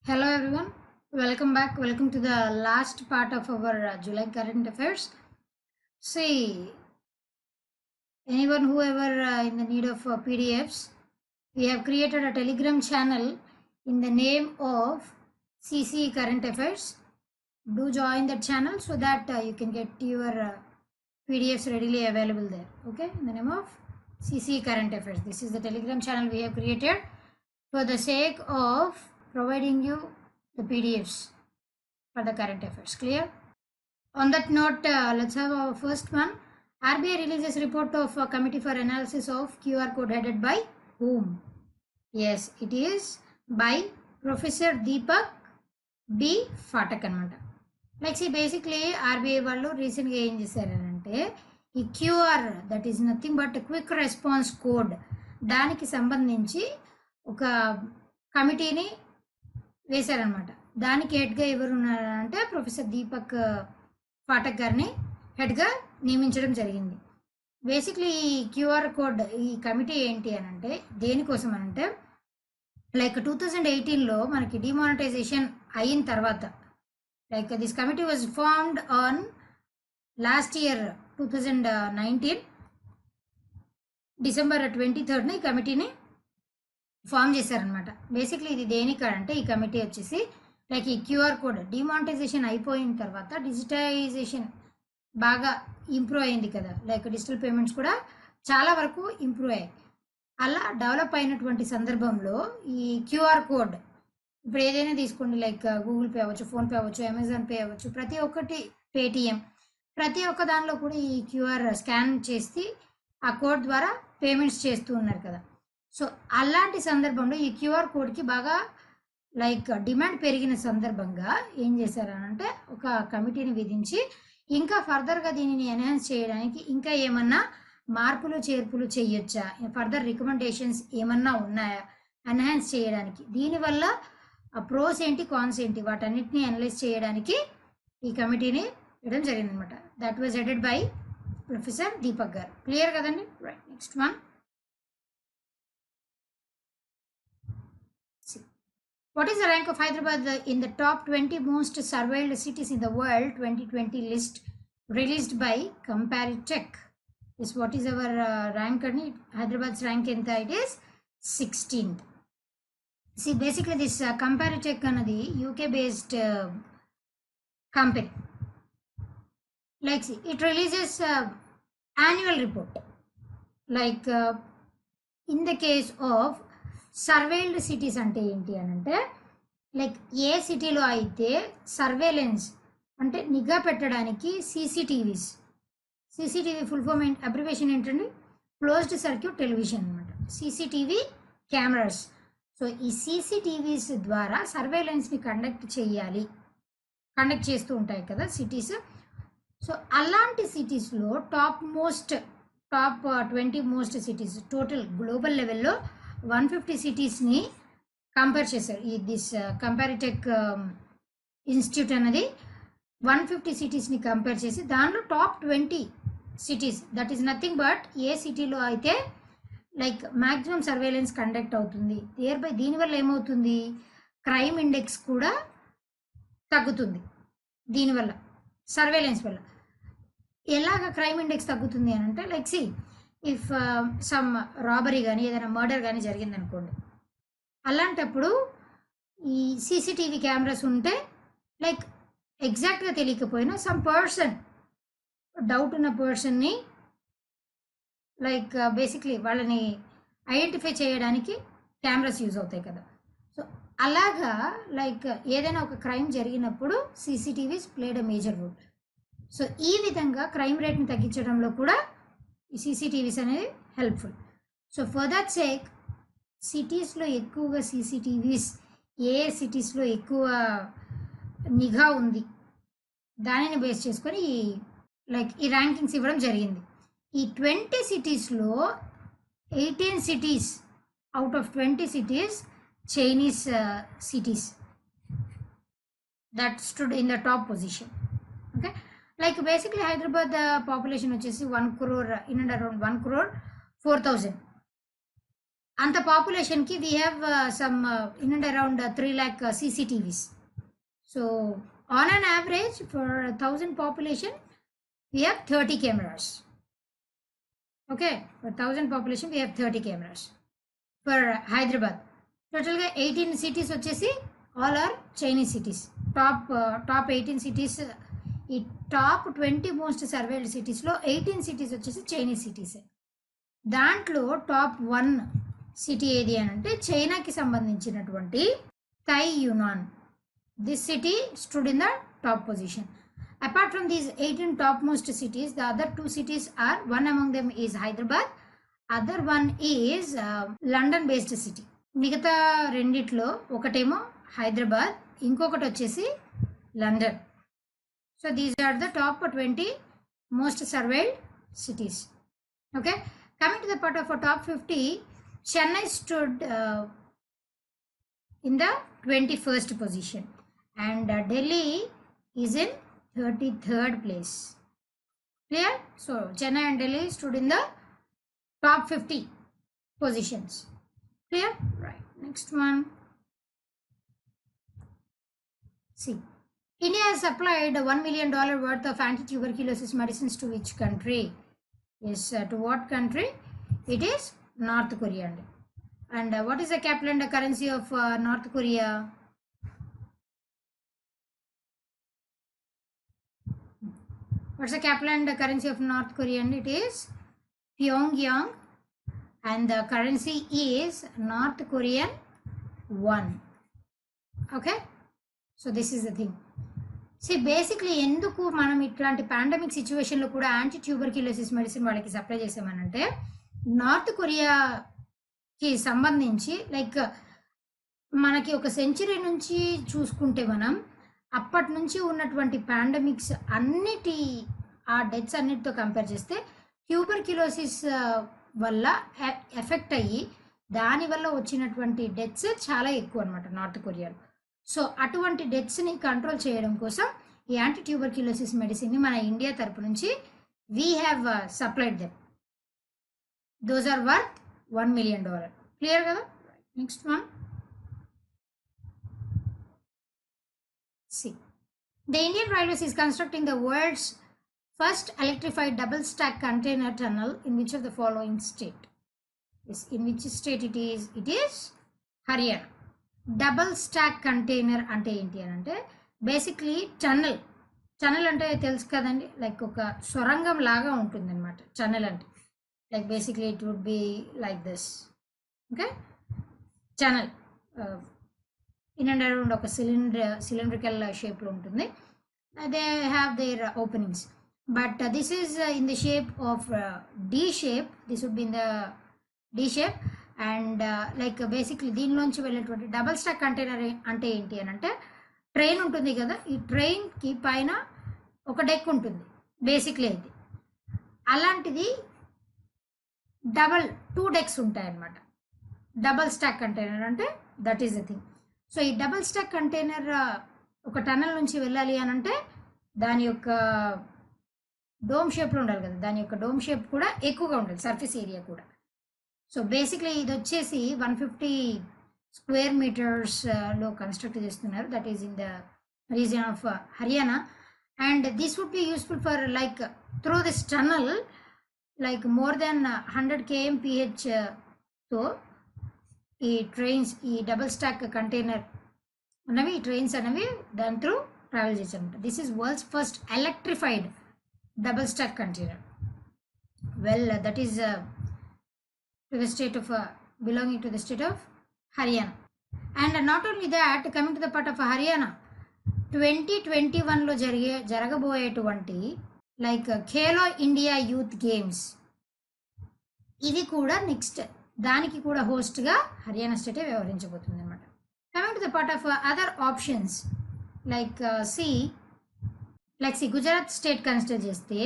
Hello everyone, welcome back. Welcome to the last part of our July current affairs. See, anyone who ever in the need of PDFs, we have created a Telegram channel in the name of CC Current Affairs. Do join that channel so that you can get your PDFs readily available there. Okay, in the name of CC Current Affairs. This is the Telegram channel we have created for the sake of providing you the PDFs for the current affairs. Clear? On that note, let's have our first one. RBI releases report of a committee for analysis of QR code headed by whom? Yes, it is by Professor Deepak B. Phatak anamata. Like see, basically RBI వాళ్ళు రీసెంట్గా ఏం చేశారంటే ఈ QR that is nothing but quick response code దానికి సంబంధించి ఒక కమిటీని వేశారనమాట. దానికి హెడ్గా ఎవరు ఉన్నారంటే ప్రొఫెసర్ దీపక్ పాఠక్ గారిని హెడ్గా నియమించడం జరిగింది. బేసిక్లీ ఈ క్యూఆర్ కోడ్ ఈ కమిటీ ఏంటి అని అంటే దేనికోసం అనంటే లైక్ 2018లో మనకి డిమానిటైజేషన్ అయిన తర్వాత like this committee was formed on last year 2019 December 23 ఈ కమిటీని ఫామ్ చేశారనమాట. బేసిక్లీ ఇది దేనికంటే ఈ కమిటీ వచ్చేసి లైక్ ఈ క్యూఆర్ కోడ్ డిమానిటైజేషన్ అయిపోయిన తర్వాత డిజిటైజేషన్ బాగా ఇంప్రూవ్ అయింది కదా, లైక్ డిజిటల్ పేమెంట్స్ కూడా చాలా వరకు ఇంప్రూవ్ అయ్యాయి. అలా డెవలప్ అయినటువంటి సందర్భంలో ఈ క్యూఆర్ కోడ్ ఇప్పుడు ఏదైనా తీసుకోండి, లైక్ గూగుల్ పే అవ్వచ్చు, ఫోన్పే అవ్వచ్చు, అమెజాన్ పే అవ్వచ్చు, ప్రతి ఒక్కటి పేటిఎం, ప్రతి ఒక్క దానిలో కూడా ఈ క్యూఆర్ స్కాన్ చేసి ఆ కోడ్ ద్వారా పేమెంట్స్ చేస్తూ ఉన్నారు కదా. సో అలాంటి సందర్భంలో ఈ క్యూఆర్ కోడ్కి బాగా లైక్ డిమాండ్ పెరిగిన సందర్భంగా ఏం చేశారనంటే ఒక కమిటీని విధించి ఇంకా ఫర్దర్గా దీనిని ఎన్హాన్స్ చేయడానికి ఇంకా ఏమన్నా మార్పులు చేర్పులు చేయొచ్చా, ఫర్దర్ రికమెండేషన్స్ ఏమన్నా ఉన్నాయా ఎన్హాన్స్ చేయడానికి, దీనివల్ల ప్రోస్ ఏంటి కాన్స్ ఏంటి వాటన్నిటిని అనలైజ్ చేయడానికి ఈ కమిటీని ఇవ్వడం జరిగింది అనమాట. That was headed by professor Deepak గారు. క్లియర్ కదండి? Right, next one. What is the rank of Hyderabad in the top 20 most surveilled cities in the world 2020 list released by Comparitech? Is what is our rank? Hyderabad's rank it is 16th. See, basically this Comparitech anadi UK based company. Like see, it releases annual report. Like in the case of surveilled cities అంటే ఏంటి అని అంటే like ఏ సిటీలో అయితే surveillance అంటే నిఘా పెట్టడానికి CCTV full form abbreviation ఏంటండి, క్లోజ్డ్ సర్క్యూట్ టెలివిజన్ అనమాట, సీసీటీవీ కెమెరాస్. సో ఈ సీసీటీవీస్ ద్వారా సర్వేలెన్స్ని కండక్ట్ చేస్తూ ఉంటాయి కదా సిటీస్. సో అలాంటి సిటీస్లో top 20 most cities total global లెవెల్లో 150 సిటీస్ని కంపేర్ చేశారు. ఈ దిస్ కంపారిటెక్ ఇన్స్టిట్యూట్ అనేది 150 సిటీస్ని కంపేర్ చేసి దానిలో top 20 cities that is nothing but a సిటీలో అయితే లైక్ మ్యాక్సిమం సర్వేలెన్స్ కండక్ట్ అవుతుంది, దీనివల్ల ఏమవుతుంది, క్రైమ్ ఇండెక్స్ కూడా తగ్గుతుంది. దీనివల్ల సర్వేలెన్స్ వల్ల ఎలాగ క్రైమ్ ఇండెక్స్ తగ్గుతుంది అని అంటే like see if some robbery కానీ ఏదైనా మర్డర్ కానీ జరిగిందనుకోండి, అలాంటప్పుడు ఈ సీసీటీవీ కెమెరాస్ ఉంటే లైక్ ఎగ్జాక్ట్గా తెలియకపోయినా సమ్ పర్సన్ డౌట్ ఉన్న పర్సన్ని లైక్ బేసిక్లీ వాళ్ళని ఐడెంటిఫై చేయడానికి కెమెరాస్ యూజ్ అవుతాయి కదా. సో అలాగా లైక్ ఏదైనా ఒక క్రైమ్ జరిగినప్పుడు CCTVs played a major role. So ఈ విధంగా క్రైమ్ రేట్ని తగ్గించడంలో కూడా ఈ సీసీటీవీస్ అనేది helpful. So for that sake సిటీస్లో ఎక్కువగా సీసీటీవీస్ ఏ సిటీస్లో ఎక్కువ నిఘా ఉంది దానిని బేస్ చేసుకొని లైక్ ఈ ర్యాంకింగ్స్ ఇవ్వడం జరిగింది. ఈ 20 సిటీస్లో 18 cities out of 20 cities Chinese cities that stood in the top position. Okay, like basically Hyderabad population వచ్చేసి 1 crore, in and around 1 crore 4,000. అంత పాపులేషన్కి we have some in and around 3 lakh CCTVs. So on an average for 1,000 population we have 30 cameras. Okay, for 1,000 population we have 30 cameras. For Hyderabad total ga 18 cities వచ్చేసి all are Chinese cities. Top 18 cities, ఈ top 20 most సర్వేల్డ్ సిటీస్లో 18 cities వచ్చేసి Chinese సిటీసే. దాంట్లో top 1 city ఏది అని అంటే చైనాకి సంబంధించినటువంటి Taiyuan. This city stood in the top position. Apart from these 18 top most cities, the other 2 cities are, one among them is Hyderabad, other one is London based city. మిగతా రెండిట్లో ఒకటేమో హైదరాబాద్, ఇంకొకటి వచ్చేసి London. So these are the top 20 most surveilled cities. Okay, coming to the part of a top 50, Chennai stood in the 21st position and Delhi is in 33rd place. Clear? So Chennai and Delhi stood in the top 50 positions. Clear? Right. Next one. See, India has supplied $1 million worth of anti-tuberculosis medicines to which country? Yes, to what country? It is North Korea. And what is the capital and the currency of North Korea? What's the capital and the currency of North Korea? And it is Pyongyang, and the currency is North Korean won. Okay, so this is the thing. See, basically ఎందుకు మనం ఇట్లాంటి pandemic సిచ్యువేషన్లో కూడా anti tuberculosis medicine వాళ్ళకి supply చేసామనంటే, north కొరియాకి సంబంధించి like మనకి ఒక century నుంచి చూసుకుంటే మనం అప్పటి నుంచి ఉన్నటువంటి పాండమిక్స్ అన్నిటి ఆ డెత్స్ అన్నిటితో కంపేర్ చేస్తే ట్యూబర్క్యులోసిస్ వల్ల ఎఫెక్ట్ అయ్యి దానివల్ల వచ్చినటువంటి డెత్స్ చాలా ఎక్కువ అనమాట నార్త్ కొరియాలో. సో అటువంటి డెత్స్ని కంట్రోల్ చేయడం కోసం ఈ యాంటీ ట్యూబర్క్యులోసిస్ మెడిసిన్ని మన ఇండియా తరపు నుంచి we have supplied them. Those are worth $1 million. Clear కదా? Next one. C, the Indian railways is constructing the world's first electrified double stack container tunnel in which of the following state? In which state it is? It is Haryana. Double stack container అంటే ఏంటి అని అంటే basically tunnel అంటే తెలుసు కదండి, like ఒక సొరంగం లాగా ఉంటుంది అనమాట టనల్ అంటే. Like basically it would be like this. Okay, tunnel in and around ఒక సిలిండ్రికల్ షేప్లో ఉంటుంది. They have their openings, but this is in the shape of D shape. This would be in the D shape. And like basically దీనిలోంచి వెళ్ళేటువంటి double stack container అంటే ఏంటి అని అంటే, train ఉంటుంది కదా, ఈ ట్రైన్కి పైన ఒక డెక్ ఉంటుంది బేసిక్లీ ఇది. అలాంటిది 2 decks ఉంటాయన్నమాట. డబల్ స్టాక్ కంటైనర్ అంటే that is the thing. So ఈ డబల్ స్టాక్ కంటైనర్ ఒక టనల్ నుంచి వెళ్ళాలి అని అంటే దాని యొక్క డోమ్ షేప్లో ఉండాలి కదా, దాని యొక్క డోమ్ షేప్ కూడా ఎక్కువగా ఉండాలి, సర్ఫేస్ ఏరియా కూడా. సో బేసిక్లీ ఇది వచ్చేసి 150 square meters లో కన్స్ట్రక్ట్ చేస్తున్నారు. That is in the region of Haryana. And this would be useful for like through this tunnel like more than 100 kmph తో ఈ ట్రైన్స్, ఈ డబుల్ స్టాక్ కంటైనర్ అనేవి, ఈ ట్రైన్స్ అనేవి దాని త్రూ ట్రావెల్ చేసామంట. This is world's first electrified double stack container. Well, that is to the state of belonging to the state of Haryana. And not only that, coming to the part of Haryana, 2021 లో జరగబోయేటువంటి like Khelo India youth games, ఇవి కూడా next దానికి కూడా హోస్ట్గా హర్యానా స్టేటే వ్యవహరించబోతుంది అనమాట. Coming to the part of other options like Gujarat state consider చేస్తే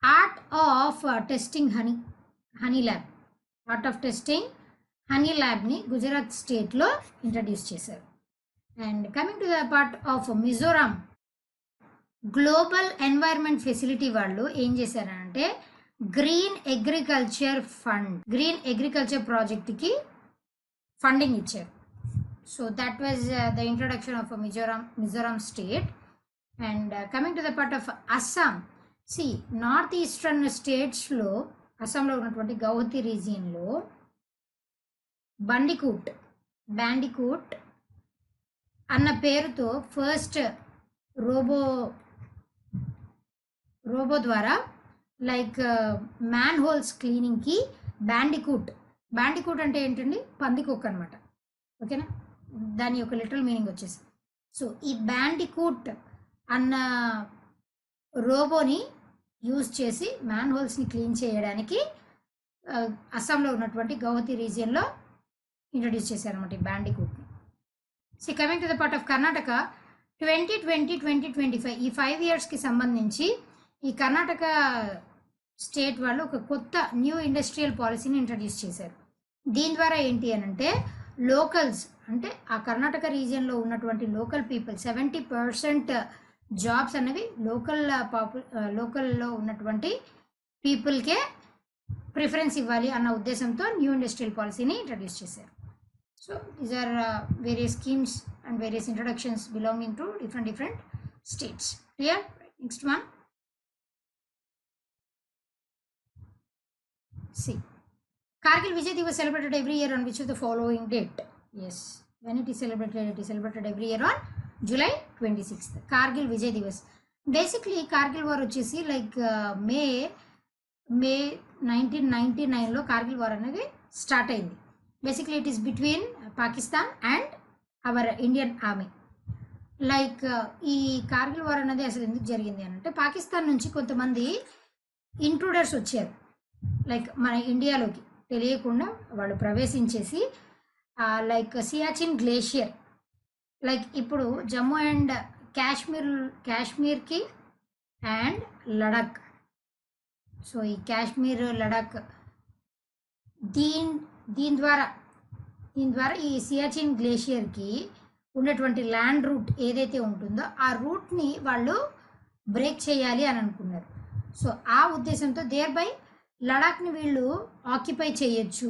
art of testing honey lab, art of testing honey ల్యాబ్ని గుజరాత్ స్టేట్లో ఇంట్రడ్యూస్ చేశారు. And coming to the part of Mizoram, global environment facility వాళ్ళు ఏం చేశారంటే గ్రీన్ అగ్రికల్చర్ ప్రాజెక్ట్కి funding ఇచ్చారు. So that was the introduction of Mizoram state. And coming to the part of Assam, C north eastern స్టేట్స్లో అస్సాంలో ఉన్నటువంటి గౌహతి రీజియన్లో బ్యాండికూట్ అన్న పేరుతో ఫస్ట్ రోబో ద్వారా లైక్ మ్యాన్ హోల్స్ క్లీనింగ్కి బ్యాండికూట్ అంటే ఏంటండి, పందికొక్క అనమాట. ఓకేనా, దాని యొక్క లిటరల్ మీనింగ్ వచ్చేసి. సో ఈ బ్యాండికూట్ అన్న రోబోని యూజ్ చేసి మ్యాన్ హోల్స్ని క్లీన్ చేయడానికి అస్సాంలో ఉన్నటువంటి గౌహతి రీజియన్లో ఇంట్రడ్యూస్ చేశారన్నమాట ఈ బ్యాండికూట్ని. So coming to the part of Karnataka, 2020-2025 ఈ 5 ఇయర్స్కి సంబంధించి ఈ కర్ణాటక స్టేట్ వాళ్ళు ఒక కొత్త న్యూ ఇండస్ట్రియల్ పాలసీని ఇంట్రడ్యూస్ చేశారు. దీని ద్వారా ఏంటి అని అంటే లోకల్స్, అంటే ఆ కర్ణాటక రీజియన్లో ఉన్నటువంటి లోకల్ పీపుల్ 70% జాబ్స్ అనేవి లోకల్లో ఉన్నటువంటి పీపుల్కే ప్రిఫరెన్స్ ఇవ్వాలి అన్న ఉద్దేశంతో న్యూ ఇండస్ట్రియల్ పాలసీని ఇంట్రడ్యూస్ చేశారు. So these are various schemes and various introductions belonging to different states. Clear? Next one. See, Kargil Vijay Diwas celebrated every year on which of the following date? Yes, when it is celebrated? It is celebrated every year on July 26th. Kargil Vijay Diwas. Basically, Kargil war వచ్చేసి like మే 1999లో Kargil war అనేది start అయింది. Basically it is between Pakistan and our Indian army. Like ఈ Kargil war అనేది అసలు ఎందుకు జరిగింది అని అంటే పాకిస్తాన్ నుంచి కొంతమంది ఇంట్రూడర్స్ వచ్చారు, లైక్ మన ఇండియాలోకి తెలియకుండా వాళ్ళు ప్రవేశించేసి లైక్ సియాచిన్ గ్లేషియర్, లైక్ ఇప్పుడు జమ్మూ అండ్ కాశ్మీర్కి అండ్ లడాక్. సో ఈ కాశ్మీర్ లడాక్ దీని ద్వారా ఈ సియాచిన్ గ్లేషియర్కి ఉన్నటువంటి ల్యాండ్ రూట్ ఏదైతే ఉంటుందో ఆ రూట్ని వాళ్ళు బ్రేక్ చేయాలి అని అనుకున్నారు. సో ఆ ఉద్దేశంతో దేర్ బై లడాక్ని వీళ్ళు ఆక్యుపై చేయొచ్చు.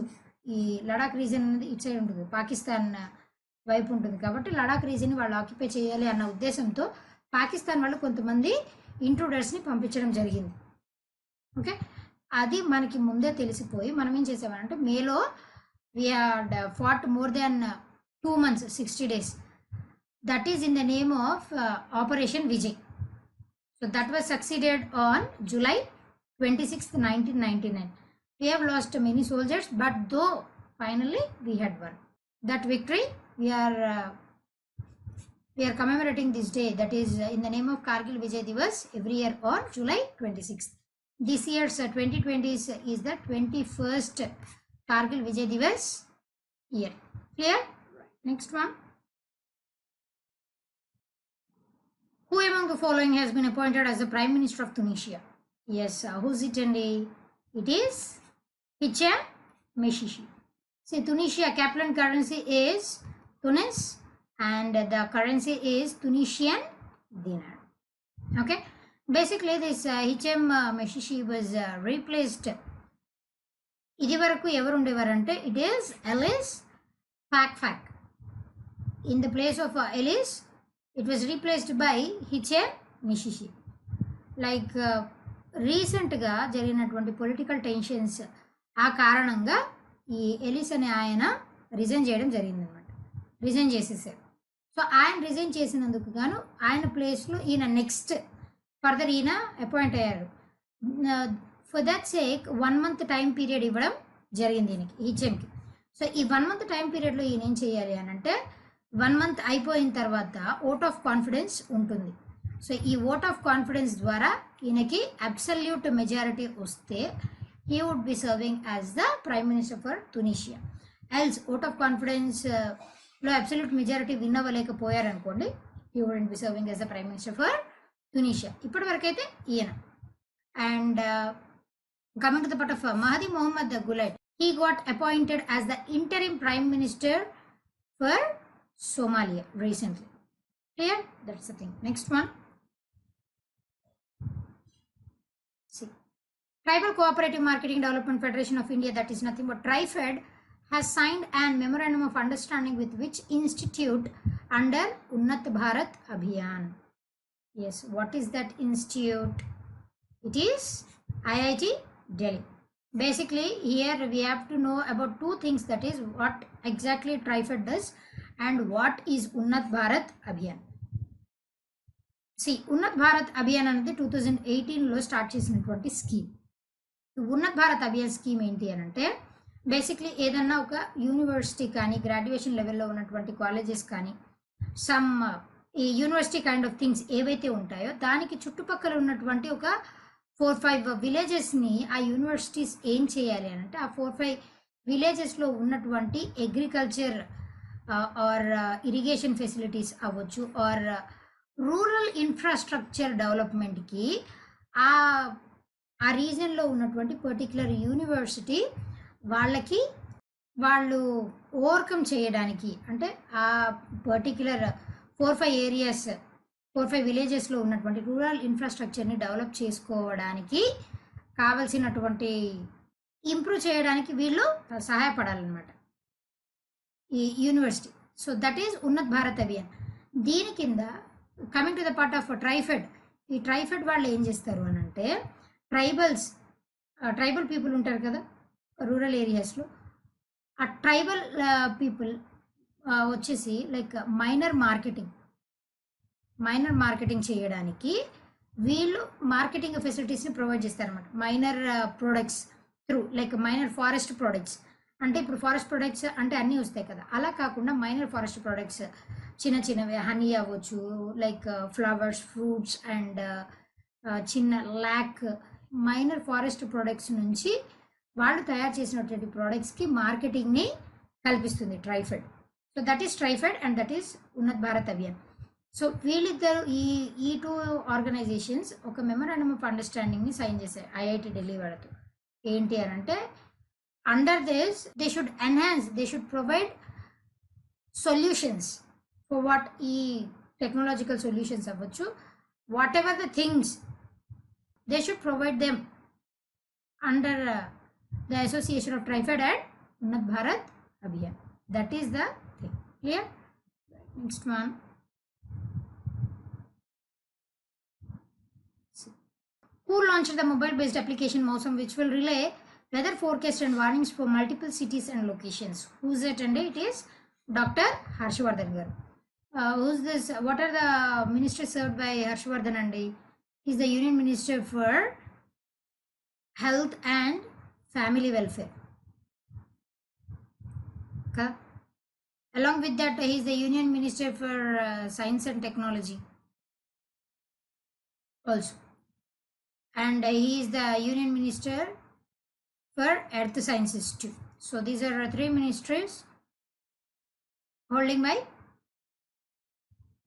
ఈ లడాక్ రీజన్ అనేది ఇటు సైడ్ ఉంటుంది, పాకిస్తాన్ వైపు ఉంటుంది కాబట్టి లడాక్ రీజన్ని వాళ్ళు ఆక్యుపై చేయాలి అన్న ఉద్దేశంతో పాకిస్తాన్ వాళ్ళు కొంతమంది ఇంట్రూడర్స్ని పంపించడం జరిగింది. ఓకే, అది మనకి ముందే తెలిసిపోయి మనం ఏం చేసామంటే మేలో we had fought more than 2 months, 60 days. That is in the name of Operation Vijay. So that was succeeded on July 26th, 1999. We have lost many soldiers, but though finally we had won. That victory we are commemorating this day, that is in the name of Kargil Vijay Diwas every year on July 26th. This year's 2020 is the 21st Kargil Vijay Diwas year. Clear? Next one. Who among the following has been appointed as the Prime Minister of Tunisia? Yes, who's it, Andy? It is Hichem Meshishi. See, Tunisia capital currency is Tunis and the currency is Tunisian dinar. Okay, basically this Hichem Meshishi was replaced. ఇది వరకు ఎవరు ఉండేవారంటే it is Elyes Fakh. In the place of Elyes it was replaced by Hichem Mechichi. Like రీసెంట్గా జరిగినటువంటి political tensions ఆ కారణంగా ఈ Ellis అనే ఆయన రిజైన్ చేయడం జరిగిందనమాట, రిజైన్ చేసేసారు. సో ఆయన రిజైన్ చేసినందుకు గాను ఆయన ప్లేస్లో ఈయన నెక్స్ట్ ఫర్దర్ ఈయన అపాయింట్ అయ్యారు. For that sake 1 month time period ఇవ్వడం జరిగింది ఈయనకి, హెచ్ఎంకి. సో ఈ 1 month టైం పీరియడ్లో ఈయన ఏం చేయాలి అని అంటే 1 month అయిపోయిన తర్వాత ఓట్ ఆఫ్ కాన్ఫిడెన్స్ ఉంటుంది. సో ఈ ఓట్ ఆఫ్ కాన్ఫిడెన్స్ ద్వారా ఈయనకి అబ్సల్యూట్ మెజారిటీ వస్తే he would be serving as the Prime Minister for Tunisia. Else vote of కాన్ఫిడెన్స్లో అబ్సల్యూట్ మెజారిటీ విన్ అవ్వలేకపోయారు అనుకోండి, he wouldn't be serving as the Prime Minister for Tunisia. ఇప్పటి వరకు అయితే ఈయన. And coming to the part of Mahdi Mohammad Gulayt, he got appointed as the interim Prime Minister for Somalia recently. Clear? That's the thing. Next one. See, Tribal Cooperative Marketing Development Federation of India, that is nothing but TriFed, has signed an memorandum of understanding with which institute under Unnat Bharat Abhiyan? Yes, what is that institute? It is IIT Delhi. Basically, here we have to know about two things, that is what exactly TRIFED does and what is Unnat Bharat Abhiyan. See, Unnat Bharat Abhiyan అనేది 2018లో start చేసినటువంటి scheme. Unnat Bharat Abhiyan scheme ఏంటి అని అంటే basically ఏదన్నా ఒక university కానీ graduation లెవెల్లో ఉన్నటువంటి కాలేజెస్ కానీ సమ్ ఈ యూనివర్సిటీ కైండ్ ఆఫ్ థింగ్స్ ఏవైతే ఉంటాయో దానికి చుట్టుపక్కల ఉన్నటువంటి ఒక 4-5 విలేజెస్ని ఆ యూనివర్సిటీస్ ఏం చేయాలి అని అంటే ఆ 4-5 విలేజెస్లో ఉన్నటువంటి అగ్రికల్చర్ ఆర్ ఇరిగేషన్ ఫెసిలిటీస్ అవ్వచ్చు ఆర్ రూరల్ ఇన్ఫ్రాస్ట్రక్చర్ డెవలప్మెంట్కి ఆ రీజన్లో ఉన్నటువంటి పర్టికులర్ యూనివర్సిటీ వాళ్ళు ఓవర్కమ్ చేయడానికి అంటే ఆ పర్టికులర్ 4-5 ఏరియాస్ 4-5 విలేజెస్లో ఉన్నటువంటి రూరల్ ఇన్ఫ్రాస్ట్రక్చర్ని డెవలప్ చేసుకోవడానికి కావలసినటువంటి ఇంప్రూవ్ చేయడానికి వీళ్ళు సహాయపడాలన్నమాట ఈ university. So that is Unnat Bharat Abhiyan. దీని కింద coming to the part of TRIFED, ఈ ట్రైఫెడ్ వాళ్ళు ఏం చేస్తారు అని అంటే ట్రైబల్ పీపుల్ ఉంటారు కదా రూరల్ ఏరియాస్లో, ఆ ట్రైబల్ పీపుల్ వచ్చేసి లైక్ మైనర్ మార్కెటింగ్ చేయడానికి వీళ్ళు మార్కెటింగ్ ఫెసిలిటీస్ని ప్రొవైడ్ చేస్తారన్నమాట. Minor products through like minor forest products అంటే ఇప్పుడు ఫారెస్ట్ ప్రొడక్ట్స్ అంటే అన్నీ వస్తాయి కదా, అలా కాకుండా మైనర్ ఫారెస్ట్ ప్రొడక్ట్స్ చిన్నవి హనీ అవ్వచ్చు, లైక్ ఫ్లవర్స్, ఫ్రూట్స్ అండ్ చిన్న మైనర్ ఫారెస్ట్ ప్రొడక్ట్స్ నుంచి వాళ్ళు తయారు చేసినటువంటి ప్రోడక్ట్స్కి మార్కెటింగ్ని కల్పిస్తుంది TRIFED. So that is TRIFED and that is Unnat Bharat Abhiyan. So వీళ్ళిద్దరు ఈ టూ ఆర్గనైజేషన్స్ ఒక మెమరాండమ్ ఆఫ్ అండర్స్టాండింగ్ని సైన్ చేశారు ఐఐటి ఢిల్లీ వాళ్ళతో. ఏంటి అని అంటే under this they should provide solutions for what ఈ టెక్నాలజికల్ సొల్యూషన్స్ అవ్వచ్చు, what ever the things they should provide them under the association of TRIFED and Unnat Bharat Abhiyan. That is the thing. Clear? Next one. Who launched the mobile-based application Mausam, which will relay weather forecast and warnings for multiple cities and locations? Who's it? And it is Dr. Harshvardhan garu. Who's this? What are the ministries served by Harshvardhan Andi? He's the Union Minister for Health and Family Welfare. Okay. Along with that, he is the Union Minister for Science and Technology also. And he is the Union Minister for Earth Sciences too. So these are 3 ministries holding by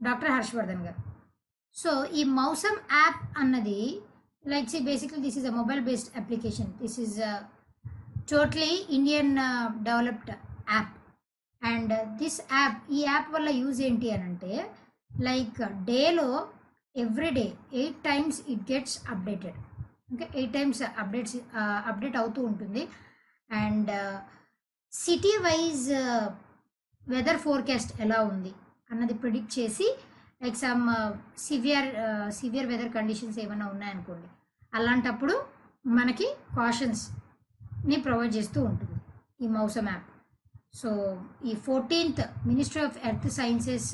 Dr. Harshvardhan garu. So ఈ Mausam app అన్నది like basically this is a mobile based application. This is totally Indian developed app. And ఈ app వల్ల use ఏంటి అని అంటే like డేలో everyday 8 times it gets updated. Okay, 8 times update అవుతూ ఉంటుంది. And city wise weather forecast ఎలా ఉంది అన్నది ప్రిడిక్ట్ చేసి like some severe weather conditions ఏమైనా ఉన్నాయనుకోండి, అలాంటప్పుడు మనకి కాషన్స్ని ప్రొవైడ్ చేస్తూ ఉంటుంది ఈ మౌసమ్ యాప్. సో ఈ 14th ministry of earth sciences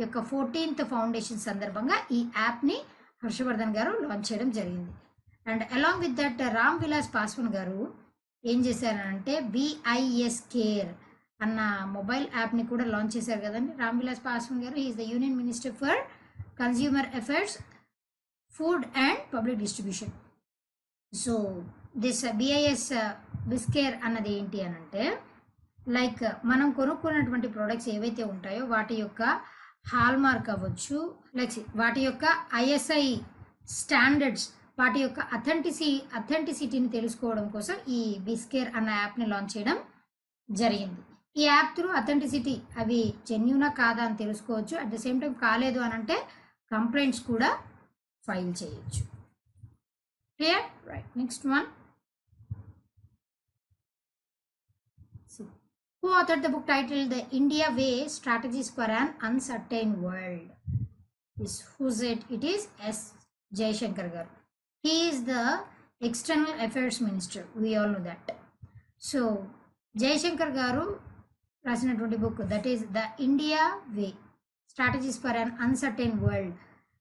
యొక్క 14th ఫౌండేషన్ సందర్భంగా ఈ యాప్ని హర్షవర్ధన్ గారు లాంచ్ చేయడం జరిగింది. And along with that Ram Vilas Paswan గారు ఏం చేశారంటే BIS కేర్ అన్న మొబైల్ యాప్ని కూడా లాంచ్ చేశారు కదండి రామ్ విలాస్ పాస్వాన్ గారు. Is the union minister for consumer affairs, food and public distribution. So this BIS care అన్నది ఏంటి అని అంటే లైక్ మనం కొనుక్కున్నటువంటి ప్రోడక్ట్స్ ఏవైతే ఉంటాయో వాటి యొక్క హాల్మార్క్ అవ్వచ్చు, లైక్ వాటి యొక్క ISI స్టాండర్డ్స్, వాటి యొక్క అథెంటిసిటీని తెలుసుకోవడం కోసం ఈ బిస్కేర్ అన్న యాప్ని లాంచ్ చేయడం జరిగింది. ఈ యాప్ త్రూ అథెంటిసిటీ అవి జెన్యూనా కాదా అని తెలుసుకోవచ్చు. అట్ ద సేమ్ టైం కాలేదు అని అంటే కంప్లైంట్స్ కూడా ఫైల్ చేయొచ్చు. Clear? Right. Next one. Who authored the book titled The India Way Strategies for an Uncertain World? Who's it? It is S. Jaishankar garu. He is the External Affairs Minister. We all know that. So, Jaishankar garu రాసినటువంటి book, that is The India Way Strategies for an Uncertain World.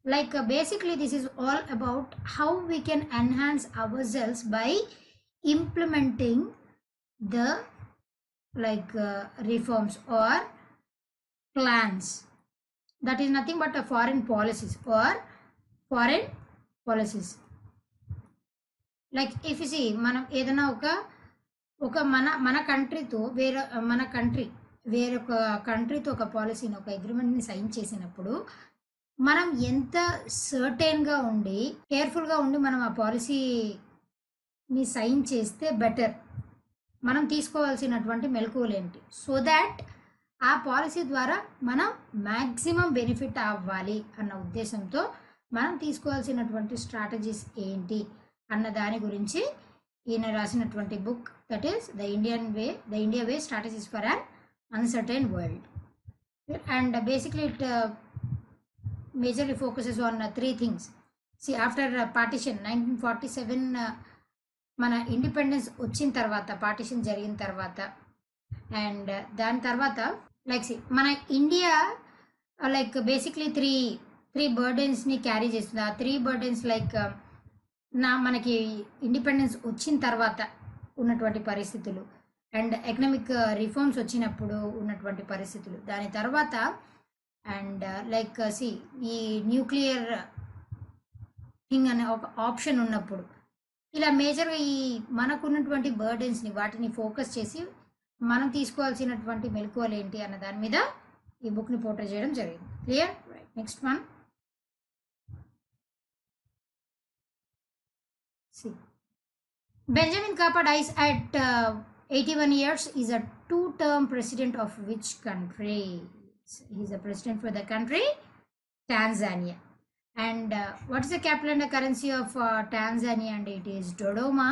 Like basically this is all about how we can enhance ourselves by implementing the reforms or plans. That is nothing but a foreign policies. Like if you see, మనం ఏదైనా ఒక మన కంట్రీతో వేరొక కంట్రీతో ఒక పాలసీని, ఒక అగ్రిమెంట్ని sign చేసినప్పుడు మనం ఎంత సర్టెన్గా ఉండి కేర్ఫుల్గా ఉండి మనం ఆ పాలసీని సైన్ చేస్తే బెటర్. మనం తీసుకోవాల్సినటువంటి మెలకువలు ఏంటి, సో దాట్ ఆ పాలసీ ద్వారా మనం మ్యాక్సిమం బెనిఫిట్ అవ్వాలి అన్న ఉద్దేశంతో మనం తీసుకోవాల్సినటువంటి స్ట్రాటజీస్ ఏంటి అన్న దాని గురించి ఈయన రాసినటువంటి book, that is the India way strategies for an uncertain world. And basically it majorly focuses on three things. See, after partition 1947 మన ఇండిపెండెన్స్ వచ్చిన తర్వాత, పార్టిషన్ జరిగిన తర్వాత, అండ్ దాని తర్వాత మన ఇండియా బేసిక్లీ త్రీ బర్డెన్స్ని క్యారీ చేస్తుంది. ఆ 3 బర్డెన్స్ మనకి ఇండిపెండెన్స్ వచ్చిన తర్వాత ఉన్నటువంటి పరిస్థితులు, అండ్ ఎకనామిక్ రిఫార్మ్స్ వచ్చినప్పుడు ఉన్నటువంటి పరిస్థితులు, దాని తర్వాత అండ్ ఈ న్యూక్లియర్ థింగ్ అనే ఒక ఆప్షన్ ఉన్నప్పుడు, ఇలా మేజర్గా ఈ మనకున్నటువంటి బర్డెన్స్ని వాటిని ఫోకస్ చేసి మనం తీసుకోవాల్సినటువంటి మెలకువలు ఏంటి అన్న దాని మీద ఈ బుక్ని పోర్ట్రే చేయడం జరిగింది. Clear? Right. Next one. Benjamin Kappa dies at 81 years. Is a 2-term president of which country? He's a president for the country Tanzania. And what is the capital and the currency of Tanzania? And it is Dodoma,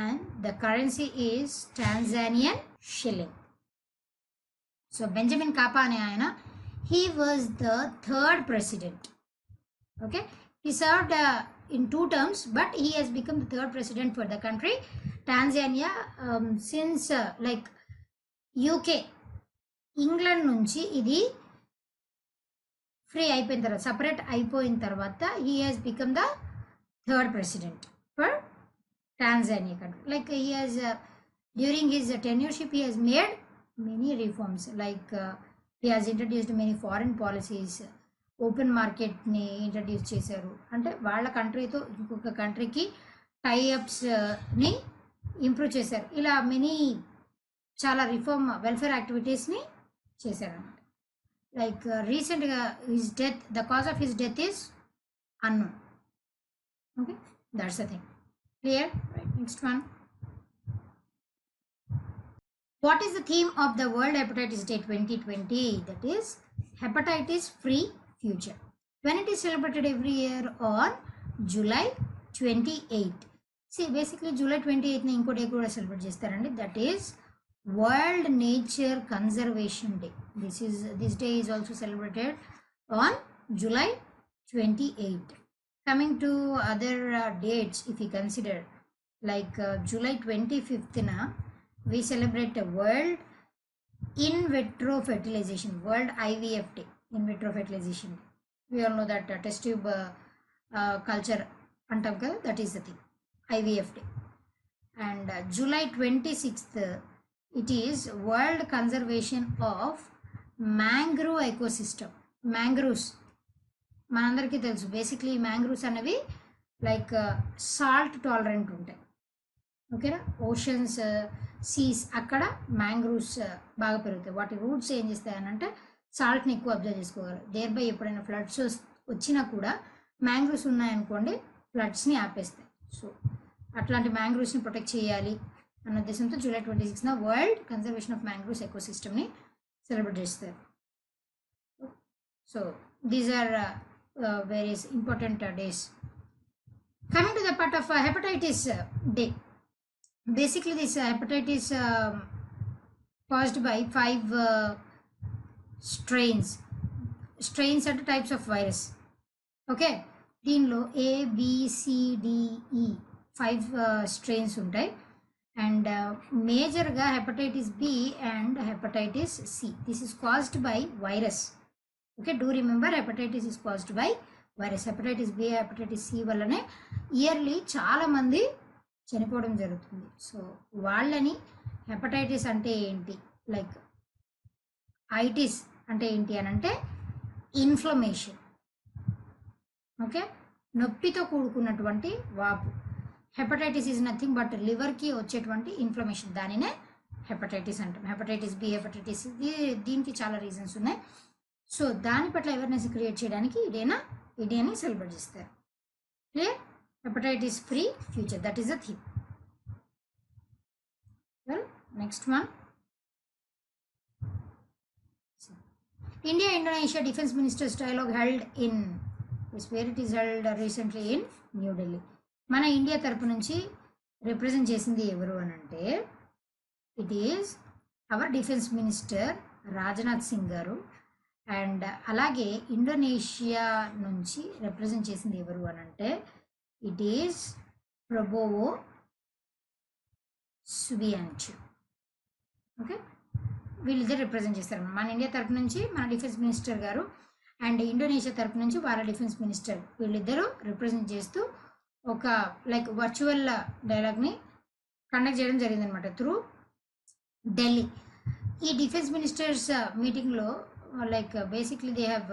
and the currency is Tanzanian shilling. So Benjamin Kappa ane ayana, he was the 3rd president. Okay, he served in 2 terms, but he has become the 3rd president for the country Tanzania since UK, England నుంచి ఇది free అయిపోయిన తర్వాత, separate అయిపోయిన తర్వాత, he has become the 3rd president for Tanzania country. He has during his tenureship he has made many reforms. He has introduced many foreign policies. Open మార్కెట్ని introduce చేశారు. అంటే వాళ్ళ కంట్రీతో ఇంకొక కంట్రీకి టైఅప్స్ని ఇంప్రూవ్ చేశారు. ఇలా చాలా రిఫార్మ్ వెల్ఫేర్ యాక్టివిటీస్ని చేశారన్నమాట. రీసెంట్గా his death, the cause of his death is unknown. Okay, that's the thing. Clear? Right. Next one. What is the theme of the World Hepatitis Day 2020? That is Hepatitis Free Future. When it is celebrated every year on July 28. See, basically July 28 ni inko day kuda celebrate chestarandi. That is World Nature Conservation Day. This day is also celebrated on July 28. Coming to other dates, if we consider, July 25th na we celebrate a World In Vitro Fertilization, World IVF Day, In Vitro Fertilization Day. We all know that test tube culture antam kada, that is the thing, IVF Day. And July 26th, it is World Conservation of Mangrove Ecosystem. Mangroves మనందరికీ తెలుసు. Basically mangroves అనేవి salt tolerant ఉంటాయి. ఓకేనా? Oceans, Cs, అక్కడ mangroves బాగా పెరుగుతాయి. వాటి roots ఏం చేస్తాయి అని అంటే సాల్ట్ని ఎక్కువ అబ్జర్వ్ చేసుకోగలరు. దేర్ బై ఎప్పుడైనా ఫ్లడ్స్ వచ్చినా కూడా మ్యాంగ్రూవ్స్ ఉన్నాయనుకోండి, ఫ్లడ్స్ని ఆపేస్తాయి. సో అట్లాంటి మ్యాంగ్రూవ్స్ని ప్రొటెక్ట్ చేయాలి అన్న ఉద్దేశంతో July 26న వరల్డ్ కన్జర్వేషన్ ఆఫ్ మ్యాంగ్రూవ్స్ ఎకోసిస్టమ్ని సెలబ్రేట్ చేస్తారు. So these are various important days. Coming to the part of hepatitis day. Basically this hepatitis caused by 5 strains. Strains are the types of virus. Okay, దీనిలో ABCDE 5 strains ఉంటాయి. And మేజర్గా hepatitis B and hepatitis C. This is caused by virus. Okay, do remember hepatitis is caused by virus. Hepatitis B, hepatitis C వల్లనే yearly చాలామంది చనిపోవడం జరుగుతుంది. So వాళ్ళని hepatitis అంటే ఏంటి, లైక్ ఐటిస్ అంటే ఏంటి అని అంటే ఇన్ఫ్లమేషన్. ఓకే, నొప్పితో కూడుకున్నటువంటి వాపు. హెపటైటిస్ ఈజ్ నథింగ్ బట్ లివర్కి వచ్చేటువంటి ఇన్ఫ్లమేషన్, దానినే హెపటైటిస్ అంటాం. హెపటైటిస్ B, హెపటైటిస్ C, దీనికి చాలా రీజన్స్ ఉన్నాయి. సో దాని పట్ల అవేర్నెస్ క్రియేట్ చేయడానికి ఇదేని సెలబ్రేట్ చేస్తారు. Clear? Hepatitis free future, that is the theme. Well, next one. India-Indonesia Defense Ministers dialogue held in, where it is held recently in New Delhi. మన India తరపు నుంచి represent చేసింది ఎవరు అని అంటే it is our defence minister Rajnath Singh గారు. And అలాగే Indonesia నుంచి రిప్రజెంట్ చేసింది ఎవరు అని అంటే ఇట్ ఈస్ ప్రబోవో సుబియాంచు. ఓకే, వీళ్ళిద్దరు రిప్రజెంట్ చేస్తారు. మన ఇండియా తరపు నుంచి మన డిఫెన్స్ మినిస్టర్ గారు అండ్ ఇండోనేషియా తరపు నుంచి వాళ్ళ డిఫెన్స్ మినిస్టర్, వీళ్ళిద్దరూ రిప్రజెంట్ చేస్తూ ఒక లైక్ వర్చువల్ డైలాగ్ని కండక్ట్ చేయడం జరిగిందనమాట త్రూ ఢిల్లీ. ఈ డిఫెన్స్ మినిస్టర్స్ మీటింగ్లో like basically they have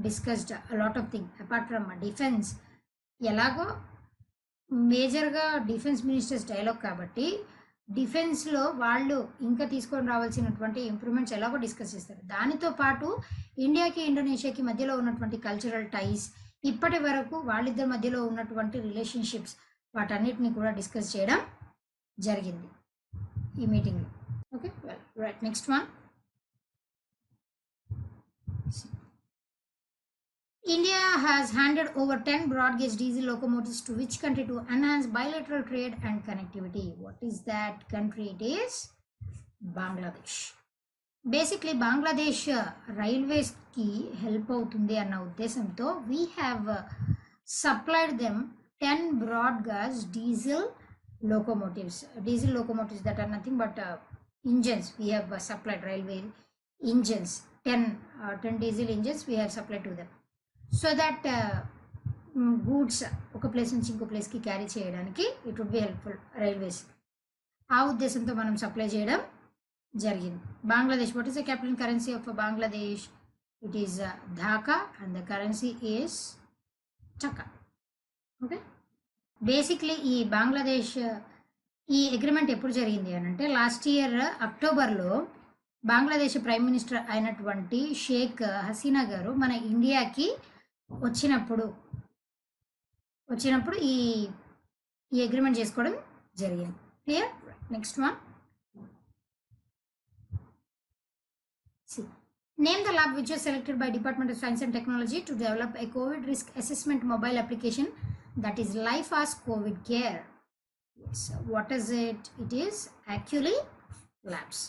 discussed lot of thing apart from defence. ఎలాగో మేజర్గా డిఫెన్స్ మినిస్టర్స్ డైలాగ్ కాబట్టి డిఫెన్స్లో వాళ్ళు ఇంకా తీసుకొని రావాల్సినటువంటి ఇంప్రూవ్మెంట్స్ ఎలాగో డిస్కస్ చేస్తారు. దానితో పాటు ఇండియాకి ఇండోనేషియాకి మధ్యలో ఉన్నటువంటి కల్చరల్ టైస్, ఇప్పటి వరకు వాళ్ళిద్దరి మధ్యలో ఉన్నటువంటి రిలేషన్షిప్స్, వాటన్నిటిని కూడా డిస్కస్ చేయడం జరిగింది ఈ మీటింగ్లో. Okay, well, right, next one. India has handed over 10 broad gauge diesel locomotives to which country to enhance bilateral trade and connectivity? What is that country? It is Bangladesh. Basically, Bangladesh railways ki help avutundi anna uddeshamto we have supplied them 10 broad gauge diesel locomotives. Diesel locomotives that are nothing but engines. We have supplied railway engines, 10 diesel engines we have supplied to them. So that goods ఒక place నుంచి ఇంకో ప్లేస్కి carry చేయడానికి it would be helpful railways. ఆ ఉద్దేశంతో మనం supply చేయడం జరిగింది. Bangladesh, what is the capital currency of Bangladesh? It is Dhaka and the currency is taka. Okay, basically ఈ బంగ్లాదేశ్ ఈ అగ్రిమెంట్ ఎప్పుడు జరిగింది అని అంటే లాస్ట్ ఇయర్ అక్టోబర్లో బంగ్లాదేశ్ ప్రైమ్ మినిస్టర్ అయినటువంటి షేక్ హసీనా గారు మన ఇండియాకి వచ్చినప్పుడు ఈ అగ్రిమెంట్ చేసుకోవడం జరిగింది. Clear? Next one. Name the lab which was selected by Department of Science and Technology to develop a COVID risk assessment mobile application that is LifeAsk COVID Care. Yes, what is it? It is Aculi Labs.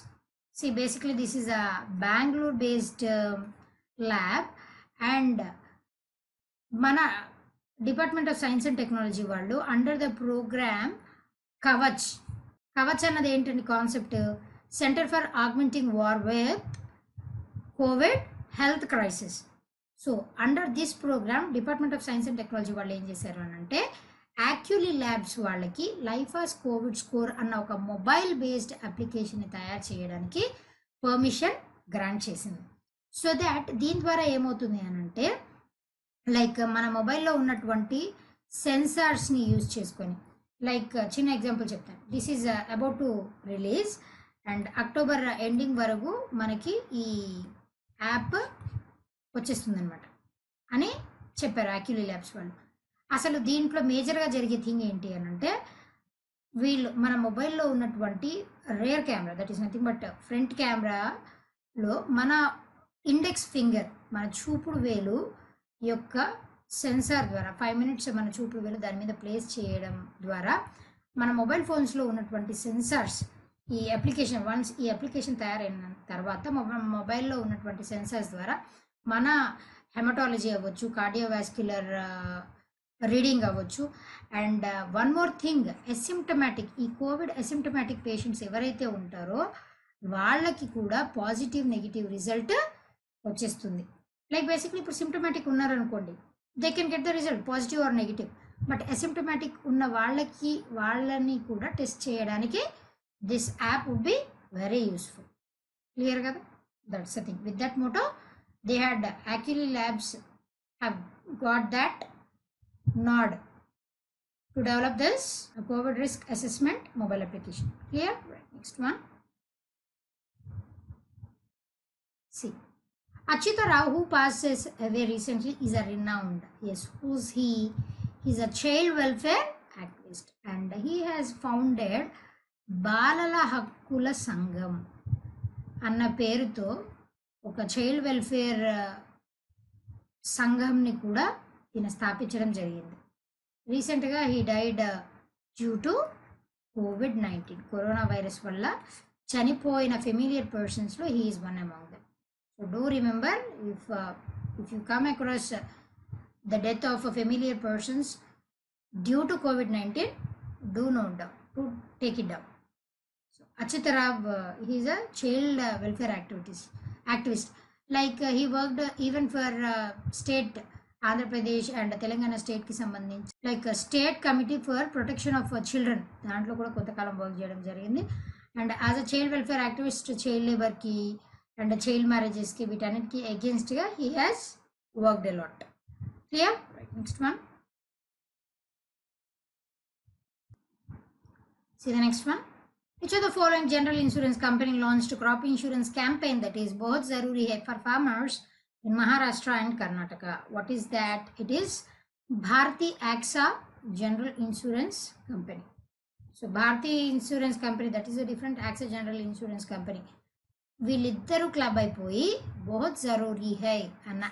See, basically this is a Bangalore based lab and మన department of science and technology వాళ్ళు under the program Kavach అన్నది ఏంటండి concept? Center for augmenting war with covid health crisis. So under this program department of science and technology వాళ్ళు ఏం చేశారు అని అంటే యాక్యులీ labs వాళ్ళకి లైఫాస్ కోవిడ్ స్కోర్ అన్న ఒక మొబైల్ బేస్డ్ అప్లికేషన్ని తయారు చేయడానికి పర్మిషన్ గ్రాంట్ చేసింది. సో దాట్ దీని ద్వారా ఏమవుతుంది అని అంటే లైక్ మన మొబైల్లో ఉన్నటువంటి సెన్సార్స్ని యూజ్ చేసుకొని, లైక్ చిన్న ఎగ్జాంపుల్ చెప్తాను. This is about to release and October ending వరకు మనకి ఈ యాప్ వచ్చేస్తుంది అనమాట అని చెప్పారు యాక్యులీ ల్యాబ్స్ వాళ్ళు. అసలు దీంట్లో మేజర్గా జరిగే థింగ్ ఏంటి అని అంటే వీళ్ళు మన మొబైల్లో ఉన్నటువంటి rear camera, that is nothing but front కెమెరాలో మన ఇండెక్స్ ఫింగర్, మన చూపుడు వేలు యొక్క సెన్సార్ ద్వారా 5 minutes మన చూపుడు వేలు దాని మీద ప్లేస్ చేయడం ద్వారా మన మొబైల్ ఫోన్స్లో ఉన్నటువంటి సెన్సార్స్ ఈ అప్లికేషన్ తయారైన తర్వాత మొబైల్లో ఉన్నటువంటి సెన్సర్స్ ద్వారా మన హెమటాలజీ అవ్వచ్చు, కార్డియోవాస్క్యులర్ రీడింగ్ అవ్వచ్చు. And one more thing, asymptomatic, ఈ కోవిడ్ అసిమ్టమాటిక్ పేషెంట్స్ ఎవరైతే ఉంటారో వాళ్ళకి కూడా పాజిటివ్ నెగిటివ్ రిజల్ట్ వచ్చేస్తుంది. లైక్ బేసిక్లీ ఇప్పుడు సిమ్టమాటిక్ ఉన్నారనుకోండి, they can get the result positive or negative. But asymptomatic ఉన్న వాళ్ళని కూడా టెస్ట్ చేయడానికి this app would be very useful. Clear కదా? That's the thing. With that motto they had Aculi Labs have got that nod to develop this COVID risk assessment mobile application. Clear? Right. Next one. See, Achyuta Rao, who passes away recently, is a renowned. Yes, who's he? He's a child welfare activist and he has founded బాలల హక్కుల సంఘం అన్న పేరుతో ఒక child welfare సంఘంని కూడా ఈయన స్థాపించడం జరిగింది. రీసెంట్గా he died due to COVID-19, corona virus వల్ల చనిపోయిన ఫెమిలియర్ పర్సన్స్లో he is one among them. So do remember, if you come across the death of a familiar persons due to COVID-19, do note down, to take it down. So Achyuta Rao, he is a child welfare activist. Like he worked even for state Andhra Pradesh and Telangana state ki sambandhinchi, like state committee for protection of children, dantlo kuda kontakalam work cheyadam jarigindi. And as a child welfare activist, child labor ki and child marriages ki వీటన్నిటికి against ga he has worked a lot. Clear? Right. Next one. See the next one. Which of the following general insurance company launched a crop insurance campaign that is both zaruri hai for farmers in Maharashtra and Karnataka? What is that? It is Bharti AXA General Insurance Company. So Bharti Insurance Company, that is a different AXA General Insurance Company. వీళ్ళిద్దరూ club అయిపోయి బహుత్ జరూరీ high అన్న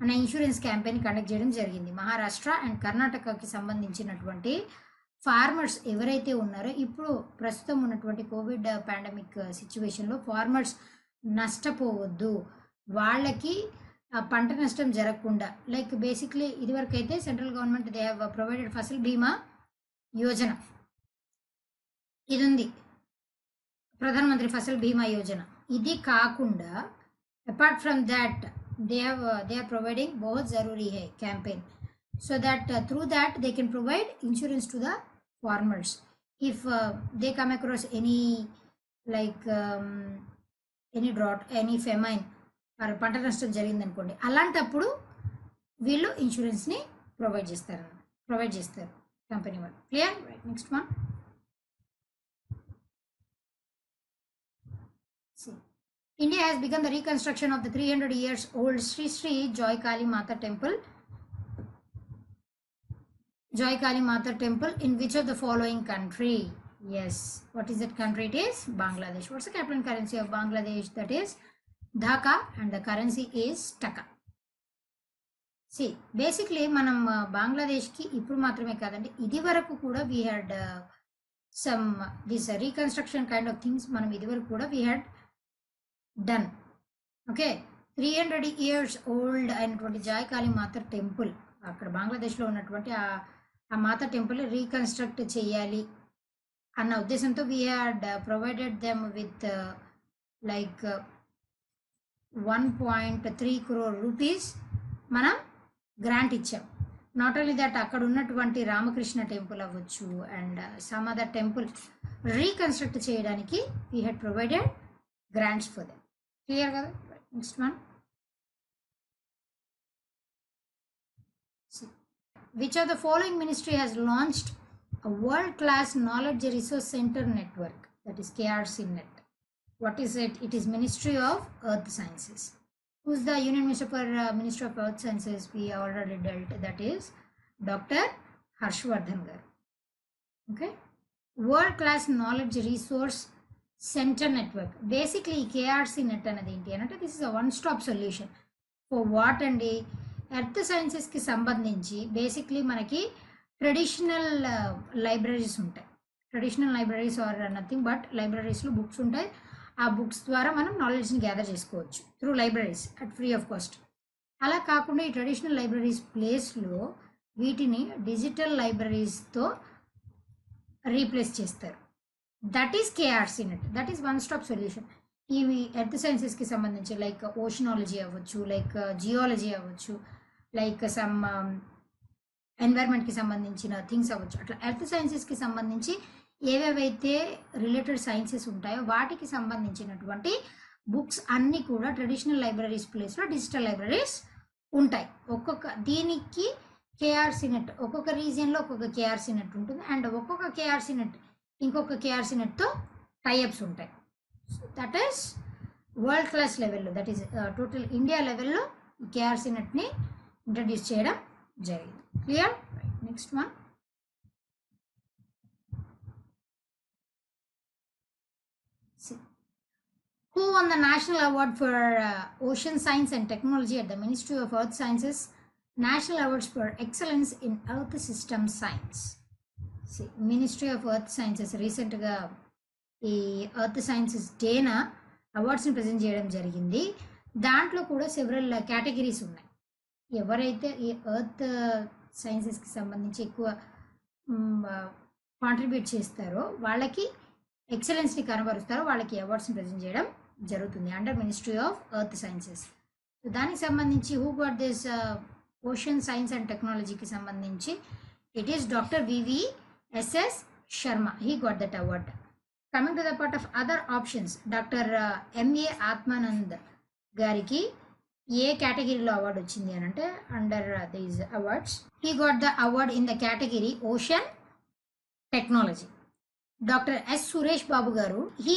అన్న insurance campaign conduct చేయడం జరిగింది. Maharashtra and కర్ణాటకకి సంబంధించినటువంటి farmers ఎవరైతే ఉన్నారో, ఇప్పుడు ప్రస్తుతం ఉన్నటువంటి కోవిడ్ పాండమిక్ సిచ్యువేషన్లో ఫార్మర్స్ నష్టపోవద్దు, వాళ్ళకి పంట నష్టం జరగకుండా, లైక్ బేసిక్లీ ఇదివరకు అయితే central government they have provided Fasal బీమా యోజన, ఇది ఉంది ప్రధానమంత్రి ఫసల్ బీమా యోజన. ఇది కాకుండా apart from that they are providing bahut zaruri hai campaign, so that through that they can provide insurance to the farmers if they come across any like any drought, any famine or పంట నష్టం జరిగింది అనుకోండి, అలాంటప్పుడు వీళ్ళు insurance ని provide చేస్తారు company వాళ్ళు. Clear? Right. Next one. India has begun the reconstruction of the 300 years old Sri Sri Joy Kali Mata temple. Joy Kali Mata temple in which of the following country? Yes, what is that country? It is Bangladesh. What's the capital currency of Bangladesh? That is Dhaka and the currency is Taka. See, basically మనం బంగ్లాదేశ్కి ఇప్పుడు మాత్రమే కాదండి, ఇది వరకు కూడా we had some this reconstruction kind of things మనం ఇది వరకు కూడా we had done. Okay, 300 years old అయినటువంటి జాయ్ కాళీ మాత టెంపుల్ అక్కడ బంగ్లాదేశ్లో ఉన్నటువంటి ఆ మాత టెంపుల్ రీకన్స్ట్రక్ట్ చేయాలి అన్న ఉద్దేశంతో we had provided them with like 1.3 crore rupees మనం గ్రాంట్ ఇచ్చాం. నాట్ ఓన్లీ దట్, అక్కడ ఉన్నటువంటి రామకృష్ణ టెంపుల్ అవ్వచ్చు and some other temple reconstruct చేయడానికి we had provided grants for them. Clear కదా? Next one. See, which of the following ministry has launched a world-class knowledge resource center network, that is KRC Net? What is it? It is Ministry of Earth Sciences. Who's the Union Minister for Ministry of Earth Sciences? We already dealt. That is Dr. Harshvardhan garu. Okay, world-class knowledge resource center network. Basically KRC net అనేది ఏంటి అంటే this is a one stop solution for what అండి, earth సైన్సెస్కి సంబంధించి basically మనకి traditional libraries ఉంటాయి. Traditional libraries are nothing but లైబ్రరీస్లో books ఉంటాయి. ఆ బుక్స్ ద్వారా మనం నాలెడ్జ్ని గ్యాదర్ చేసుకోవచ్చు through libraries at free of cost. అలా కాకుండా ఈ ట్రెడిషనల్ లైబ్రరీస్ ప్లేస్లో వీటిని డిజిటల్ లైబ్రరీస్తో రీప్లేస్ చేస్తారు. That is KRC net. That is one stop solution. ఇవి ఎర్త్ సైన్సెస్కి సంబంధించి లైక్ ఓషనాలజీ అవ్వచ్చు, లైక్ జియాలజీ అవ్వచ్చు, లైక్ సమ్ ఎన్వైర్న్మెంట్కి సంబంధించిన థింగ్స్ అవ్వచ్చు. అట్లా ఎర్త్ సైన్సెస్కి సంబంధించి ఏవేవైతే రిలేటెడ్ సైన్సెస్ ఉంటాయో వాటికి సంబంధించినటువంటి బుక్స్ అన్నీ కూడా ట్రెడిషనల్ లైబ్రరీస్ ప్లేస్లో డిజిటల్ లైబ్రరీస్ ఉంటాయి. దీనికి కేఆర్సీ నెట్, ఒక్కొక్క రీజియన్లో ఒక్కొక్క కేఆర్సీ నెట్ ఉంటుంది. అండ్ ఒక్కొక్క కేఆర్సీ నెట్ ఇంకొక కేఆర్సీ నెట్తో టైఅప్స్ ఉంటాయి. దట్ ఈస్ వరల్డ్ క్లాస్ లెవెల్లో, దట్ ఈస్ టోటల్ ఇండియా లెవెల్లో కేఆర్సీ నెట్ని ఇంట్రడ్యూస్ చేయడం జరిగింది. Clear? Next one. Who won the National Award for Ocean Science and Technology at the Ministry of Earth Sciences National Awards for Excellence in Earth System Science? See, Ministry of Earth Sciences రీసెంట్గా ఈ earth sciences డేన అవార్డ్స్ని present చేయడం జరిగింది. దాంట్లో కూడా several categories ఉన్నాయి. ఎవరైతే ఈ earth సైన్సెస్కి సంబంధించి ఎక్కువ కాంట్రిబ్యూట్ చేస్తారో వాళ్ళకి ఎక్సలెన్స్ని కనబరుస్తారో వాళ్ళకి అవార్డ్స్ని ప్రజెంట్ చేయడం జరుగుతుంది under ministry of earth sciences. దానికి సంబంధించి who got this ocean science and టెక్నాలజీకి సంబంధించి it is doctor VVSS Sharma. He got that award. Coming to the part of other options, doctor MA Atmanand గారికి ఏ కేటగిరీలో అవార్డు వచ్చింది అని అంటే under these awards he got the award in the category ocean technology. Dr. S. Suresh Babu Garu, he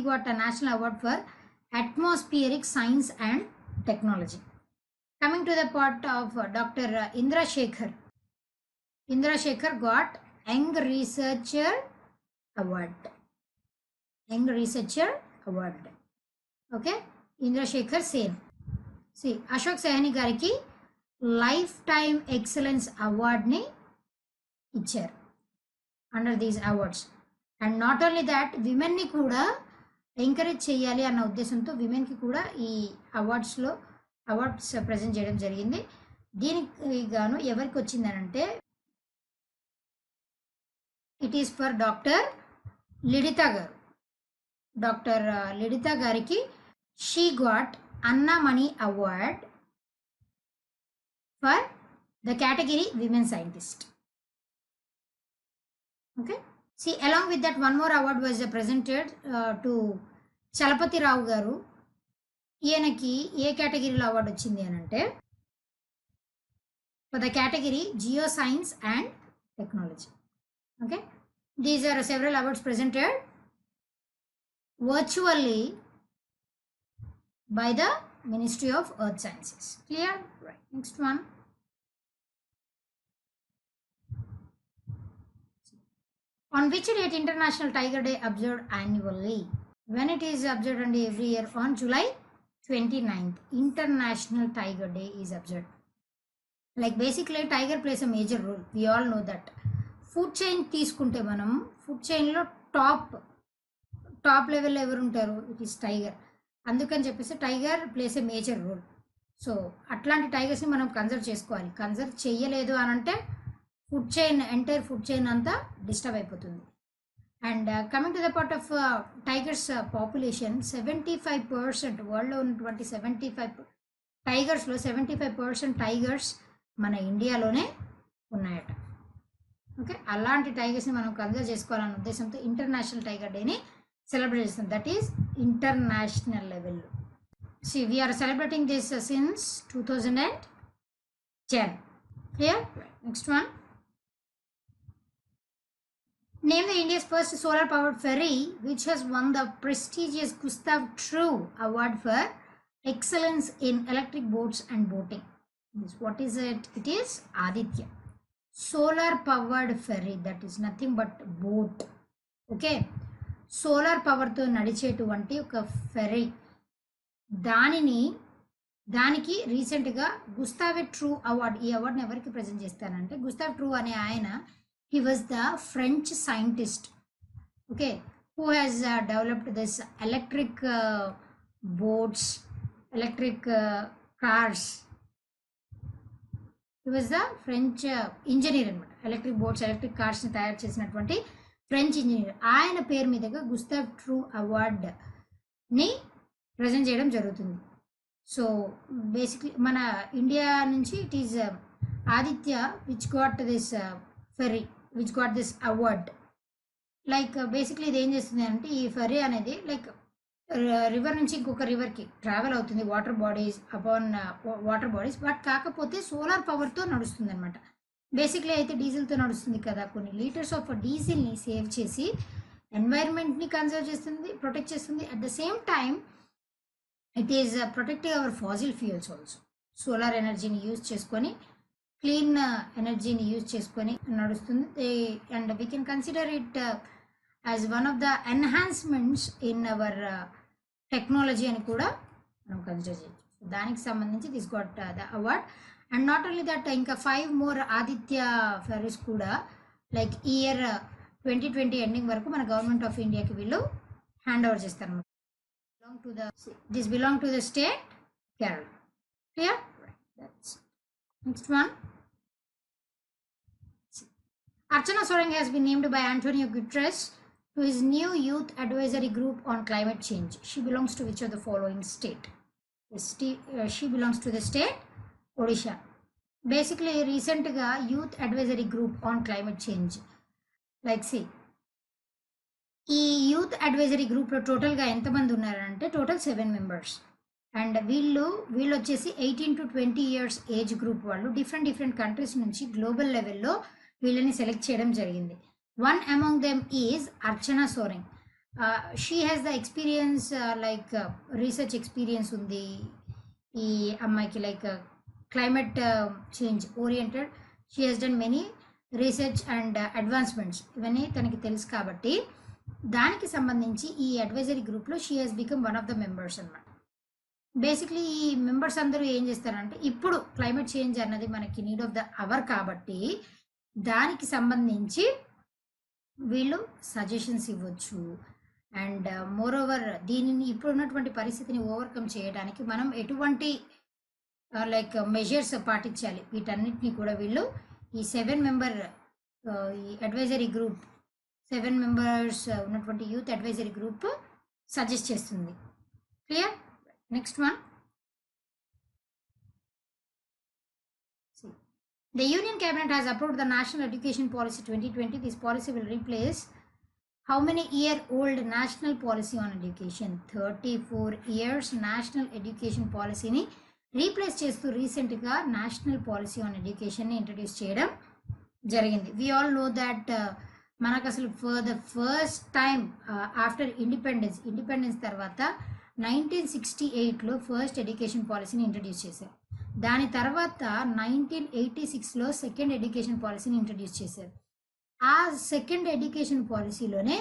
got a national award for atmospheric science and technology. Coming to the part of Dr. Indra Shekhar. Indra Shekhar got Young Researcher Award. Young Researcher Award. Okay, Indra Shekhar same. See, Ashok Sahani gariki Lifetime Excellence Award ni ఇచ్చారు under these awards. And not only that, విమెన్ని కూడా encourage చేయాలి అన్న ఉద్దేశంతో విమెన్కి కూడా ఈ awards present చేయడం జరిగింది. దీనికి గాను ఎవరికి వచ్చిందనంటే ఇట్ ఈస్ ఫర్ డాక్టర్ లిడితా గారు. డాక్టర్ లిడితా గారికి she got Annamani award for the category women scientist. Okay, see, along with that one more award was presented to Chalapati Rao garu. ఈయనకి ఏ కేటగిరీలో అవార్డు వచ్చింది అని అంటే for the category geo science and technology. Okay, these are several awards presented virtually by the Ministry of Earth Sciences. Clear? Right. Next one. On which date International Tiger Day observed annually? When it is observed every year on July 29th, International Tiger Day is observed. Like basically tiger plays a major role. We all know that. Food chain తీసుకుంటే మనం food చైన్లో top level ఎవరు ఉంటారు? It is tiger. అందుకని చెప్పేసి tiger place a major role. So అట్లాంటి టైగర్స్ని మనం conserve చేసుకోవాలి. Conserve చేయలేదు అని అంటే ఎంటైర్ ఫుడ్ చైన్ అంతా డిస్టర్బ్ అయిపోతుంది. And coming to the part of tigers population, 75% వరల్డ్లో ఉన్నటువంటి 75 టైగర్స్లో 75% టైగర్స్ మన ఇండియాలోనే ఉన్నాయట. ఓకే, అలాంటి టైగర్స్ని మనం కన్సర్వ్ చేసుకోవాలనే ఉద్దేశంతో ఇంటర్నేషనల్ టైగర్ డేని సెలబ్రేట్ చేస్తాం. దట్ ఈస్ ఇంటర్నేషనల్ లెవెల్లో. See, we are celebrating this since 2010. Clear? Next one. Name the India's first solar-powered ferry which has won the prestigious Gustav True Award for Excellence in Electric Boats and Boating. What is it? It is Aditya. Solar-powered ferry, that is nothing but boat. Okay. Solar power తో నడిచేటువంటి ఒక ferry, దానికి రీసెంట్గా Gustav true award. ఈ అవార్డుని ఎవరికి present చేస్తానంటే Gustav true అనే ఆయన he was the French scientist, okay, who has developed this electric boats, electric cars. He was the French engineer అనమాట. ఎలక్ట్రిక్ బోట్స్, ఎలక్ట్రిక్ కార్స్ని తయారు చేసినటువంటి ఫ్రెంచ్ ఇంజనీర్. ఆయన పేరు మీదుగా గుస్తావ్ ట్రూ అవార్డ్ని ప్రజెంట్ చేయడం జరుగుతుంది. సో బేసిక్లీ మన ఇండియా నుంచి it is Aditya which got this ferry, which got this award. Like basically ఇది ఏం చేస్తుంది అంటే, ఈ ఫెర్రీ అనేది లైక్ రివర్ నుంచి ఇంకొక రివర్కి ట్రావెల్ అవుతుంది, water bodies upon water bodies, but కాకపోతే సోలార్ పవర్తో నడుస్తుంది అనమాట. బేసిక్లీ అయితే డీజిల్తో నడుస్తుంది కదా, కొన్ని లీటర్స్ ఆఫ్ డీజిల్ని సేవ్ చేసి ఎన్వైర్న్మెంట్ని కన్సర్వ్ చేస్తుంది, ప్రొటెక్ట్ చేస్తుంది. At the same time it is protecting hour fossil fuels also. Solar ఎనర్జీని యూజ్ చేసుకొని, క్లీన్ ఎనర్జీని యూజ్ చేసుకొని నడుస్తుంది. And we can consider it as one of the enhancements in our technology అని కూడా మనం కన్సిడర్ చేయొచ్చు. దానికి సంబంధించి this got the award. And not only that, ఇంకా 5 more ఆదిత్య ఫెర్రీస్ కూడా లైక్ ఇయర్ 2020 ఎండింగ్ వరకు మన గవర్నమెంట్ ఆఫ్ ఇండియాకి వీళ్ళు హ్యాండ్ ఓవర్ చేస్తారు. This belong to the state Kerala. Clear? That's next one. Archana Sorenga has been named by Antonio Guterres to his new youth advisory group on climate change. She belongs to which of the following state? She belongs to the state Odisha. Basically, recent youth advisory group on climate change. Like see, ఈ youth advisory గ్రూప్లో టోటల్గా ఎంతమంది ఉన్నారంటే total 7 members. And వీళ్ళు వచ్చేసి 18 to 20 years age group వాళ్ళు different countries నుంచి global లెవెల్లో వీళ్ళని సెలెక్ట్ చేయడం జరిగింది. One among them is Archana Soreng. She has the experience, like research experience ఉంది ఈ అమ్మాయికి, like climate change oriented. She has done many research and advancements, ఇవన్నీ తనకి తెలుసు కాబట్టి దానికి సంబంధించి ఈ అడ్వైజరీ గ్రూప్లో she has become one of the members అనమాట. బేసిక్లీ ఈ మెంబర్స్ అందరూ ఏం చేస్తారంటే, ఇప్పుడు క్లైమేట్ చేంజ్ అన్నది మనకి నీడ్ ఆఫ్ ద అవర్ కాబట్టి దానికి సంబంధించి వీళ్ళు సజెషన్స్ ఇవ్వచ్చు. అండ్ మోర్ ఓవర్ దీనిని ఇప్పుడు ఉన్నటువంటి పరిస్థితిని ఓవర్కమ్ చేయడానికి మనం ఎటువంటి లైక్ మెజర్స్ పాటించాలి, వీటన్నిటిని కూడా వీళ్ళు ఈ 7 member ఈ అడ్వైజరీ గ్రూప్ 7 members ఉన్నటువంటి యూత్ అడ్వైజరీ గ్రూప్ సజెస్ట్ చేస్తుంది. Clear? Next one. The Union Cabinet has approved the National Education Policy 2020. This policy will replace how many year-old National Policy on Education? 34 years National Education Policy ni replace చేస్తూ రీసెంట్గా national policy on ఎడ్యుకేషన్ని introduce చేయడం జరిగింది. We all know that మనకు అసలు for the first time after independence తర్వాత 1968లో first education పాలసీని introduce చేశారు. దాని తర్వాత 1986లో సెకండ్ ఎడ్యుకేషన్ పాలసీని ఇంట్రడ్యూస్ చేశారు. ఆ సెకండ్ ఎడ్యుకేషన్ పాలసీలోనే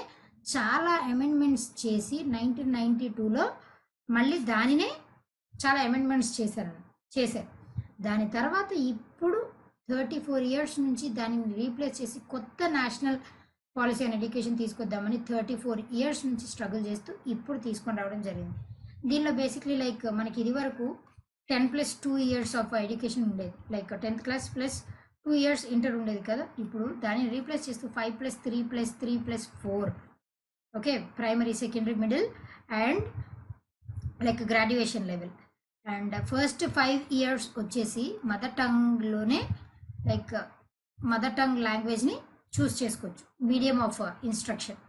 చాలా అమెండ్మెంట్స్ చేసి 1992లో మళ్ళీ దానినే చాలా అమెండ్మెంట్స్ చేశారు. దాని తర్వాత ఇప్పుడు 34 years నుంచి దానిని రీప్లేస్ చేసి కొత్త నేషనల్ పాలసీ ఆన్ ఎడ్యుకేషన్ తీసుకొద్దామని 34 years నుంచి స్ట్రగుల్ చేస్తూ ఇప్పుడు తీసుకొని రావడం జరిగింది. దీనిలో బేసిక్లీ లైక్ మనకి ఇది వరకు 10+2 years ఆఫ్ ఎడ్యుకేషన్ ఉండేది, like 10th class plus 2 years inter ఉండేది కదా. ఇప్పుడు దాన్ని రీప్లేస్ చేస్తూ 5+3+3+4, okay, primary, secondary, middle and like graduation level. And first 5 years వచ్చేసి మదర్ టంగ్లోనే లైక్ మదర్ టంగ్ లాంగ్వేజ్ని చూస్ చేసుకోవచ్చు మీడియం ఆఫ్ ఇన్స్ట్రక్షన్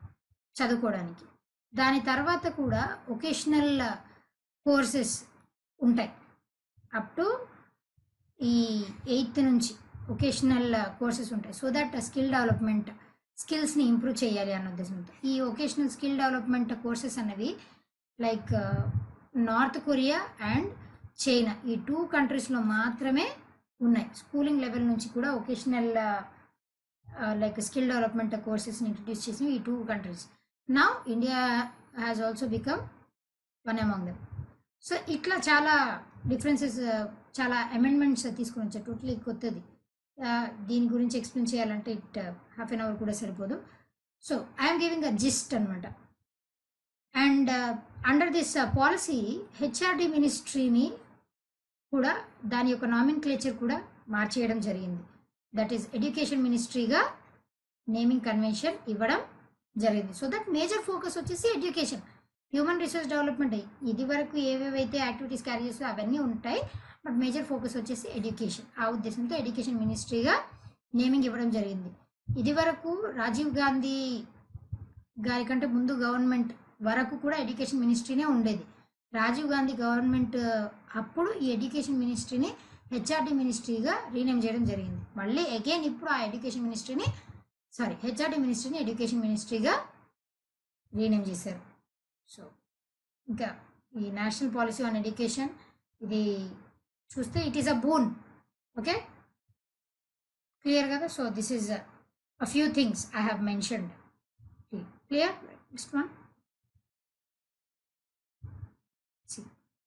చదువుకోవడానికి. దాని తర్వాత కూడా ఒకేషనల్ కోర్సెస్ ఉంటాయి అప్ టు ఈ 8th నుంచి ఒకేషనల్ కోర్సెస్ ఉంటాయి. సో దట్ స్కిల్స్ని ఇంప్రూవ్ చేయాలి అన్న ఉద్దేశంతో ఈ ఒకేషనల్ స్కిల్ డెవలప్మెంట్ కోర్సెస్ అనేవి like north Korea and China, ఈ 2 countriesలో మాత్రమే ఉన్నాయి. స్కూలింగ్ లెవెల్ నుంచి కూడా ఒకేషనల్ లైక్ స్కిల్ డెవలప్మెంట్ కోర్సెస్ని ఇంట్రడ్యూస్ చేసిన ఈ 2 countries. Now India has also become one among them. So ఇట్లా చాలా డిఫరెన్సెస్, చాలా అమెండ్మెంట్స్ తీసుకొని వచ్చారు. టోటలీ కొత్తది దీని గురించి ఎక్స్ప్లెయిన్ చేయాలంటే ఇట్ హాఫ్ అన్ అవర్ కూడా సరిపోదు. So I'm giving a gist అనమాట. And under this policy HRD మినిస్ట్రీని కూడా దాని యొక్క నామిన్క్లేచర్ కూడా మార్చేయడం జరిగింది. దట్ ఈస్ ఎడ్యుకేషన్ మినిస్ట్రీగా నేమింగ్ కన్వెన్షన్ ఇవ్వడం జరిగింది. సో దట్ మేజర్ ఫోకస్ వచ్చేసి ఎడ్యుకేషన్, హ్యూమన్ రిసోర్స్ డెవలప్మెంట్. ఇది వరకు ఏవేవైతే యాక్టివిటీస్ క్యారీ చేస్తూ అవన్నీ ఉంటాయి, బట్ మేజర్ ఫోకస్ వచ్చేసి ఎడ్యుకేషన్. ఆ ఉద్దేశంతో ఎడ్యుకేషన్ మినిస్ట్రీగా నేమింగ్ ఇవ్వడం జరిగింది. ఇది వరకు రాజీవ్ గాంధీ గారి కంటే ముందు గవర్నమెంట్ వరకు కూడా ఎడ్యుకేషన్ మినిస్ట్రీనే ఉండేది. రాజీవ్ గాంధీ గవర్నమెంట్ అప్పుడు ఈ ఎడ్యుకేషన్ మినిస్ట్రీని హెచ్ఆర్డి మినిస్ట్రీగా రీనేమ్ చేయడం జరిగింది. మళ్ళీ అగైన్ ఇప్పుడు ఆ ఎడ్యుకేషన్ మినిస్ట్రీని హెచ్ఆర్డి మినిస్ట్రీని ఎడ్యుకేషన్ మినిస్ట్రీగా రీనేమ్ చేశారు. సో ఇంకా ఈ నేషనల్ పాలసీ ఆన్ ఎడ్యుకేషన్ ఇది చూస్తే it is a boon. Okay, clear కదా? So this is a few things I have mentioned. Clear? Next one.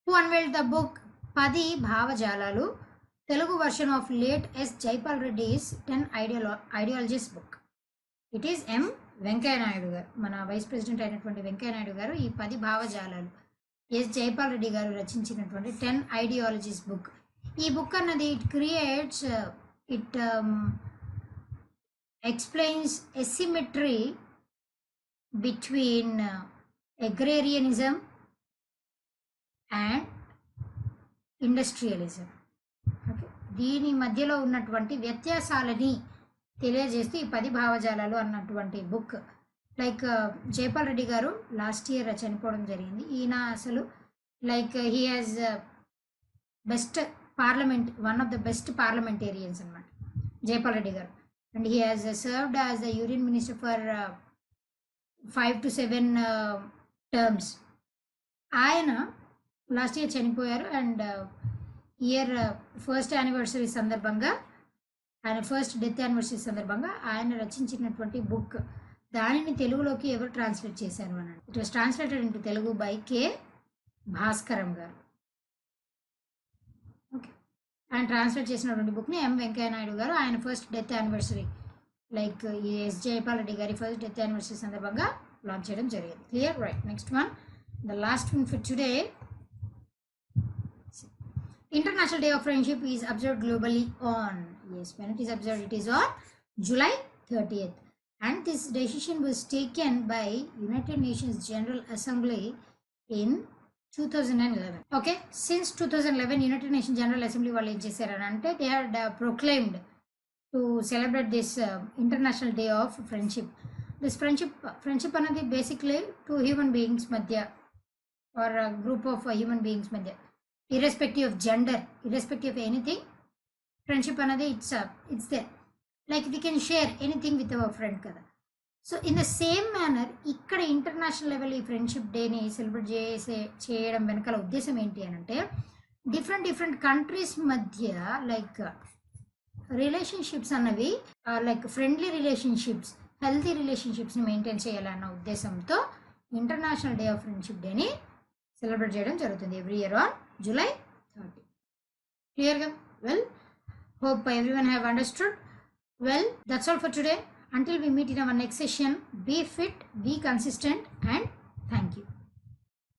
Who unveiled the book 10 భావజాలాలు, Telugu version of late S Jaipal Reddy's 10 ideologies book. It is ఎం వెంకయ్య నాయుడు గారు, మన vice president అయినటువంటి వెంకయ్య నాయుడు గారు ఈ 10 భావజాలాలు yes Jaipal Reddy గారు రచించినటువంటి 10 ideologies book. ఈ బుక్ అన్నది it explains asymmetry between agrarianism and industrialism. Okay, దీని మధ్యలో ఉన్నటువంటి వ్యత్యాసాలని తెలియజేస్తూ ఈ 10 భావజాలాలు అన్నటువంటి బుక్. లైక్ జైపాల్ రెడ్డి గారు లాస్ట్ ఇయర్ చనిపోవడం జరిగింది. ఈయన అసలు like he has best one of the best parliamentarians అనమాట జైపాల్ రెడ్డి గారు. And he has served as the union minister for 5 to 7 terms. ఆయన లాస్ట్ ఇయర్ చనిపోయారు. అండ్ ఇయర్ ఫస్ట్ యానివర్సరీ సందర్భంగా, ఆయన ఫస్ట్ డెత్ యానివర్సరీ సందర్భంగా ఆయన రచించినటువంటి బుక్, దానిని తెలుగులోకి ఎవరు ట్రాన్స్లేట్ చేశారు అన్నాడు. It was translated into Telugu by K Bhaskaram గారు. ఓకే, ఆయన ట్రాన్స్లేట్ చేసినటువంటి బుక్ని ఎం వెంకయ్య నాయుడు గారు ఆయన ఫస్ట్ డెత్ యానివర్సరీ, లైక్ ఈ ఎస్ జైపాల్ రెడ్డి గారి ఫస్ట్ డెత్ యానివర్సరీ సందర్భంగా లాంచ్ చేయడం జరిగింది. Clear? Right. Next one, the last one for today. International Day of Friendship is observed globally on, yes, when it is observed, it is on July 30th. And this decision was taken by United Nations General Assembly in 2011. Okay, since 2011 United Nations General Assembly వాళ్ళు ఏం చేశారని అంటే they had proclaimed to celebrate this International Day of Friendship. This friendship అనేది basically two human beings మధ్య or a group of human beings మధ్య, irrespective of gender, irrespective of anything, friendship another it's there. Like we can share anything with our friend kada. So in the same manner ikkada international level ee friendship day ni celebrate cheyadam venakala uddesham enti anante different countries madhya like relationships annavi like friendly relationships, healthy relationships ni maintain cheyalanna uddeshamto International Day of Friendship day ni celebrate cheyadam jarugutundi every year on July 30. Clear? Well, hope everyone have understood. Well, that's all for today. Until we meet in our next session, be fit, be consistent and